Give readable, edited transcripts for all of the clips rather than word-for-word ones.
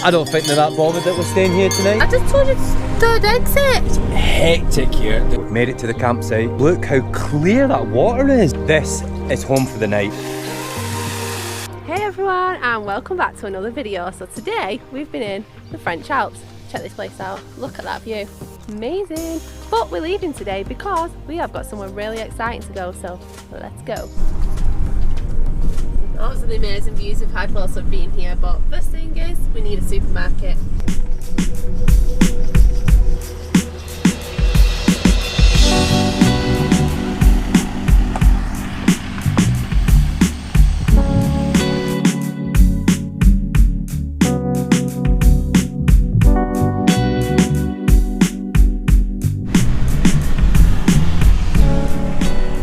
I don't think they're that bothered that we're staying here tonight. I just told you to exit. It's hectic here. We've made it to the campsite. Look how clear that water is. This is home for the night. Hey everyone, and welcome back to another video. So today we've been in the French Alps. Check this place out. Look at that view. Amazing. But we're leaving today because we have got somewhere really exciting to go. So let's go. Absolutely amazing views we've had whilst we've been here, but first thing is we need a supermarket.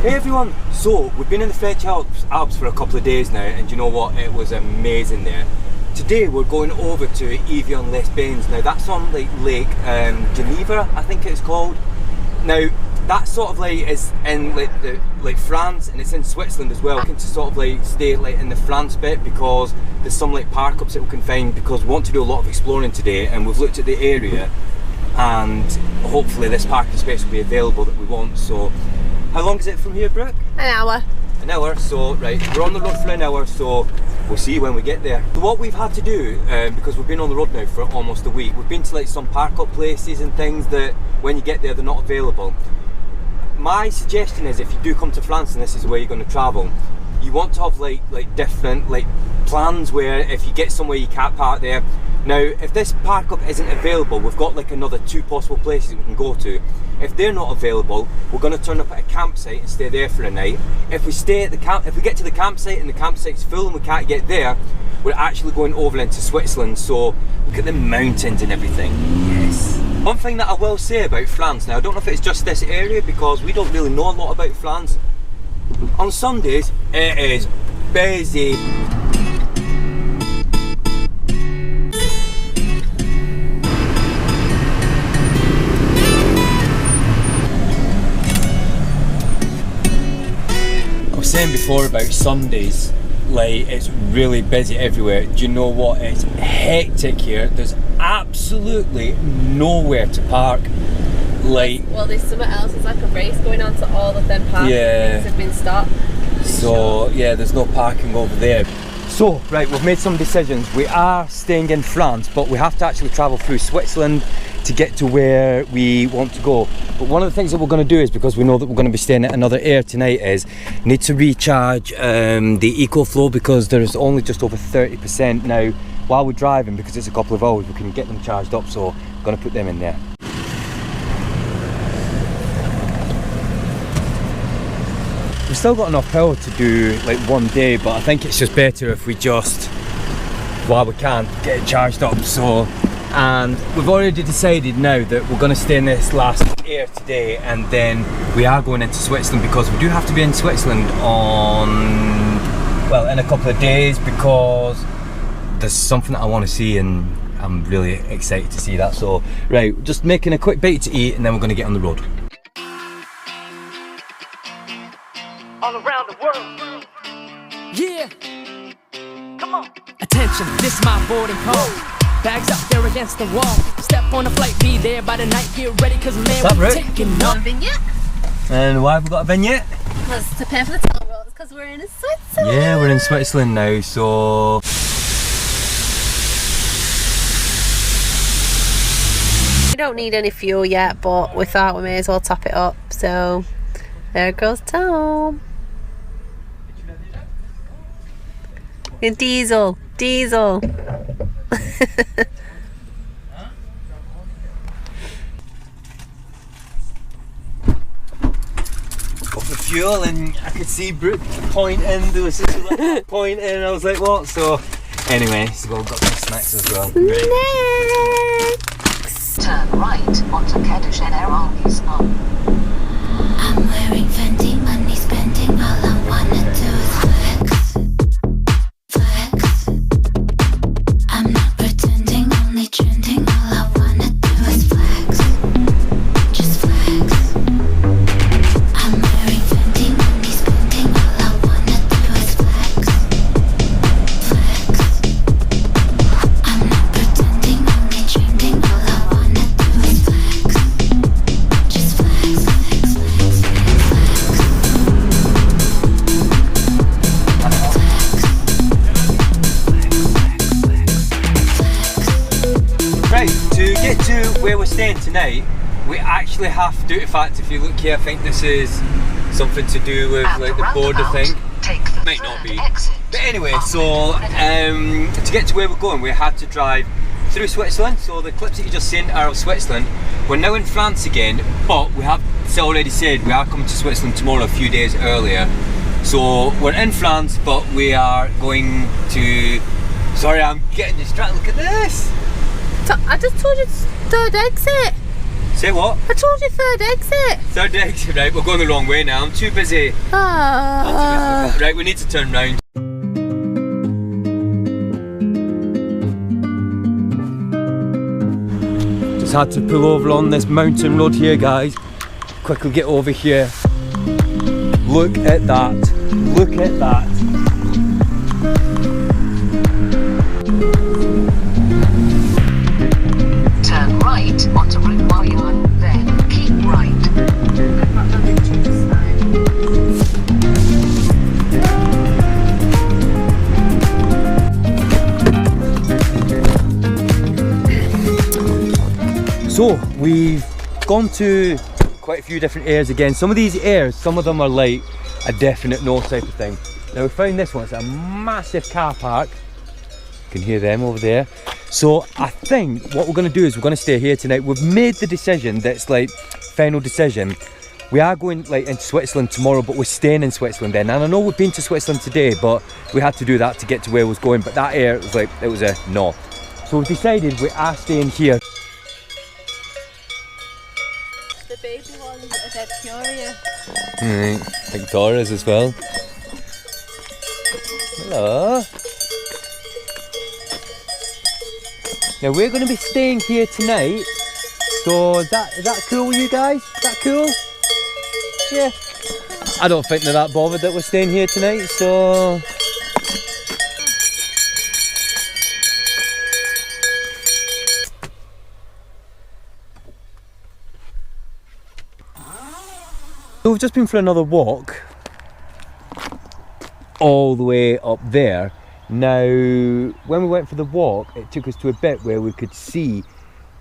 Hey everyone! So, we've been in the French Alps for a couple of days now, and you know what? It was amazing there. Today we're going over to Evian-les-Bains. Now that's on like Lake Geneva, I think it's called. Now that sort of like is in like France, and it's in Switzerland as well. We're looking to sort of like stay like in the France bit because there's some like park ups that we can find, because we want to do a lot of exploring today, and we've looked at the area, and hopefully this parking space will be available that we want. So. How long is it from here, Brooke? An hour. An hour, so right, we're on the road for an hour, so we'll see when we get there. So what we've had to do, because we've been on the road now for almost a week, we've been to like some park up places and things that when you get there they're not available. My suggestion is, if you do come to France and this is where you're going to travel, you want to have like different like plans where if you get somewhere you can't park there. Now if this park up isn't available, we've got like another 2 possible places we can go to. If they're not available, we're going to turn up at a campsite and stay there for a night. If we stay at the if we get to the campsite and the campsite's full and we can't get there, we're actually going over into Switzerland. So look at the mountains and everything. Yes. One thing that I will say about France, now I don't know if it's just this area because we don't really know a lot about France. On Sundays, it is busy. I was saying before about Sundays, like it's really busy everywhere. Do you know what? It's hectic here. There's absolutely nowhere to park. Like, well, there's something else. It's like a race going on, so all of them parking things have been stopped. So yeah, there's no parking over there. So right, we've made some decisions. We are staying in France, but we have to actually travel through Switzerland to get to where we want to go. But one of the things that we're going to do is, because we know that we're going to be staying at another air tonight, is need to recharge the EcoFlow, because there's only just over 30% now. While we're driving, because it's a couple of hours, we can get them charged up, so I'm going to put them in there. We've still got enough power to do like one day, but I think it's just better if we just, while we can, get it charged up. So, and we've already decided now that we're going to stay in this last air today, and then we are going into Switzerland, because we do have to be in Switzerland in a couple of days, because there's something that I want to see and I'm really excited to see that. So right, just making a quick bite to eat and then we're going to get on the road. All around the world. Yeah. Come on. Attention, this my boarding call. Bags up there against the wall. Step on the flight, be there by the night. Get ready, cause man, we're taking off. Vignette. And why have we got a vignette? Because to pay for the toll roads, because we're in Switzerland. Yeah, we're in Switzerland now, so... We don't need any fuel yet, but we thought we may as well top it up. So there goes Tom. Diesel. Got the fuel, and I could see Brooke pointing, there was just like pointing, and I was like, what? So anyway, so we've got some snacks as well. Snacks! Turn right onto Kaddish and Aramis on. I'm wearing Fendi, money spending, all I wanna do is flex. Flex. I'm not pretending, only trending, all I wanna do is flex. Just flex. I'm wearing Fendi, money spending, all I wanna do is flex. Flex. I'm not pretending. where we're staying tonight, we actually have to, in fact, if you look here, I think this is something to do with like the border thing. Might not be. But anyway, so to get to where we're going, we had to drive through Switzerland. So the clips that you just seen are of Switzerland. We're now in France again, but we have already said we are coming to Switzerland tomorrow, a few days earlier. So we're in France, but we are going to... Sorry, I'm getting distracted. Look at this. I just told you third exit. Say what? I told you third exit. Third exit, right? We're going the wrong way now. I'm too busy. Right, we need to turn round. Just had to pull over on this mountain road here, guys. Quickly get over here. Look at that. Look at that. Turn right onto Route 1, then keep right. So we've gone to quite a few different airs again. Some of these airs, some of them are like a definite no type of thing. Now we found this one, it's a massive car park. You can hear them over there. So I think what we're going to do is we're going to stay here tonight. We've made the decision, that's like final decision. We are going like into Switzerland tomorrow, but we're staying in Switzerland then. And I know we've been to Switzerland today, but we had to do that to get to where I was going. But that air, it was a no. So we decided we are staying here. The baby ones are dead curious. Victoria's as well. Hello. Now we're going to be staying here tonight. So is that cool with you guys? Is that cool? Yeah. I don't think they're that bothered that we're staying here tonight, so... So we've just been for another walk all the way up there. Now when we went for the walk, it took us to a bit where we could see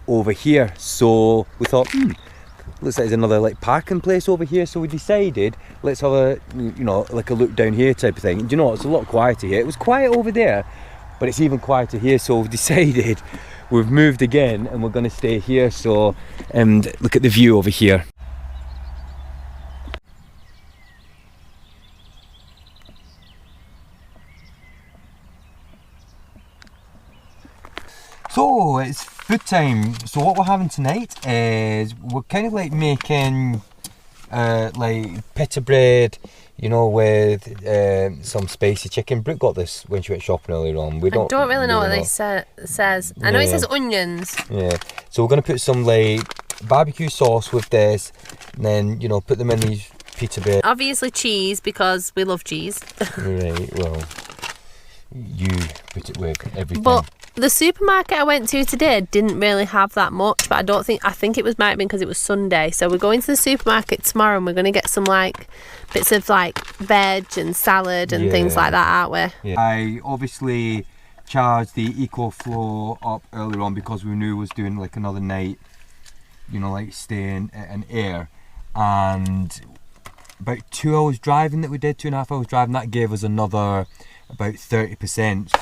over here, so we thought looks like there's another like parking place over here, so we decided let's have a like a look down here type of thing. And do you know what, it's a lot quieter here. It was quiet over there, but it's even quieter here, so we've decided we've moved again and we're going to stay here. So look at the view over here. So it's food time. So what we're having tonight is we're kind of like making like pita bread, you know, with some spicy chicken. Brooke got this when she went shopping earlier on. I don't really know what this says. I know it says onions. Yeah. So we're gonna put some like barbecue sauce with this, and then put them in these pita bread. Obviously cheese, because we love cheese. Right. Well, you put it with everything. But the supermarket I went to today didn't really have that much, but I think it might have been because it was Sunday. So we're going to the supermarket tomorrow and we're going to get some like bits of like veg and salad and things like that, aren't we? Yeah. I obviously charged the EcoFlow up earlier on because we knew we was doing like another night, like staying in air, and about 2 hours driving that we did, 2.5 hours driving, that gave us another about 30%.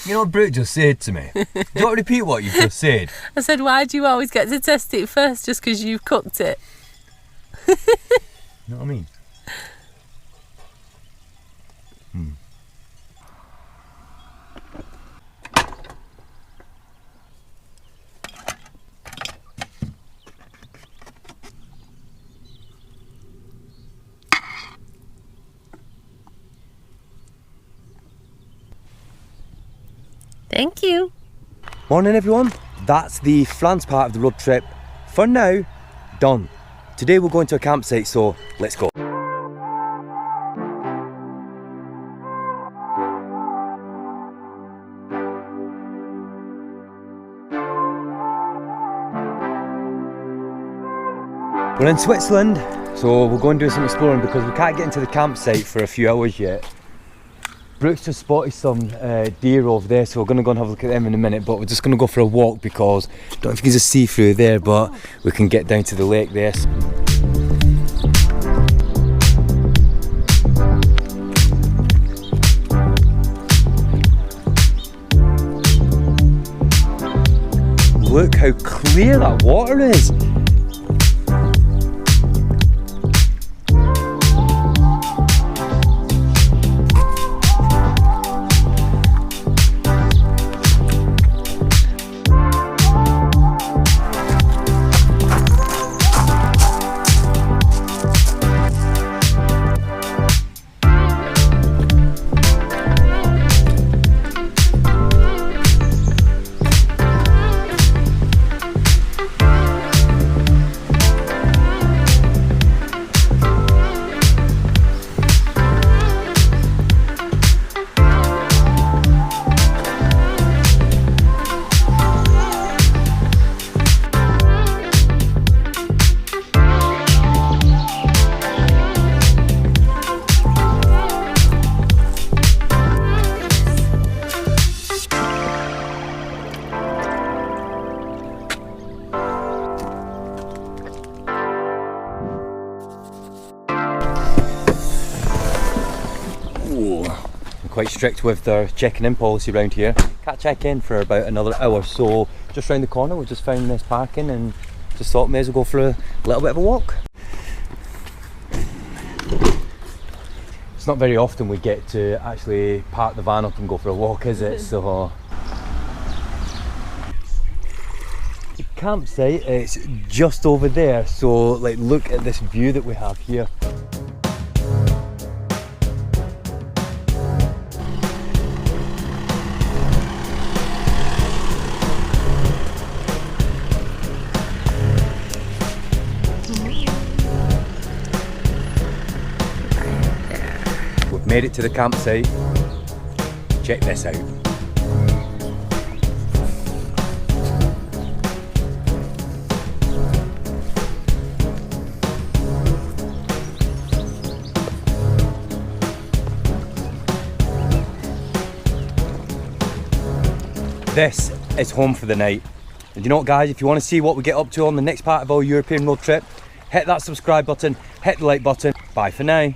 You know what Brooke just said to me? Do you want to repeat what you just said? I said, why do you always get to test it first just because you've cooked it? You know what I mean? Thank you. Morning everyone, that's the France part of the road trip for now done. Today we're going to a campsite, so let's go. We're in Switzerland, so we'll go and do some exploring because we can't get into the campsite for a few hours yet. Brooks just spotted some deer over there, so we're going to go and have a look at them in a minute, but we're just going to go for a walk because I don't know if you can just see through there, but we can get down to the lake there. Look how clear that water is. Quite strict with their checking in policy around here. Can't check in for about another hour, so just round the corner we just found this parking and just thought may as well go for a little bit of a walk. It's not very often we get to actually park the van up and go for a walk, is it? So the campsite is just over there, so like look at this view that we have here. Made it to the campsite. Check this out. This is home for the night. And you know what, guys, if you want to see what we get up to on the next part of our European road trip, hit that subscribe button, hit the like button. Bye for now.